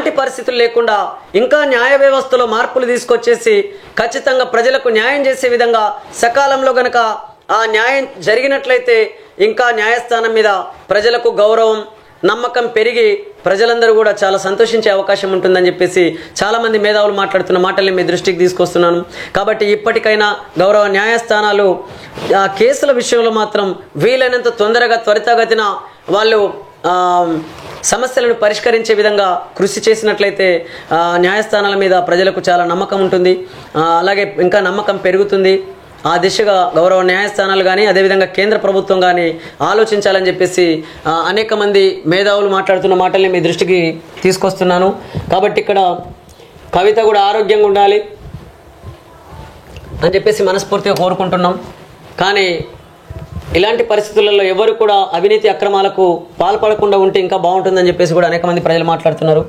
ఎలాంటి పరిస్థితులు లేకుండా ఇంకా న్యాయ వ్యవస్థలో మార్పులు తీసుకొచ్చేసి ఖచ్చితంగా ప్రజలకు న్యాయం చేసే విధంగా సకాలంలో గనక ఆ న్యాయం జరిగినట్లయితే ఇంకా న్యాయస్థానం మీద ప్రజలకు గౌరవం నమ్మకం పెరిగి ప్రజలందరూ కూడా చాలా సంతోషించే అవకాశం ఉంటుందని చెప్పేసి చాలామంది మేధావులు మాట్లాడుతున్న మాటల్ని మీ దృష్టికి తీసుకొస్తున్నాను. కాబట్టి ఇప్పటికైనా గౌరవ న్యాయస్థానాలు ఆ కేసుల విషయంలో మాత్రం వీలైనంత తొందరగా త్వరితగతిన వాళ్ళు సమస్యలను పరిష్కరించే విధంగా కృషి చేసినట్లయితే న్యాయస్థానాల మీద ప్రజలకు చాలా నమ్మకం ఉంటుంది. అలాగే ఇంకా నమ్మకం పెరుగుతుంది. ఆ దిశగా గౌరవ న్యాయస్థానాలు కానీ అదేవిధంగా కేంద్ర ప్రభుత్వం కానీ ఆలోచించాలని చెప్పేసి అనేక మంది మేధావులు మాట్లాడుతున్న మాటల్ని మీ దృష్టికి తీసుకొస్తున్నాను. కాబట్టి ఇక్కడ కవిత కూడా ఆరోగ్యంగా ఉండాలి అని చెప్పేసి మనస్ఫూర్తిగా కోరుకుంటున్నాం. కానీ ఇలాంటి పరిస్థితులలో ఎవరు కూడా అవినీతి అక్రమాలకు పాల్పడకుండా ఉంటే ఇంకా బాగుంటుందని చెప్పేసి కూడా అనేక మంది ప్రజలు మాట్లాడుతున్నారు.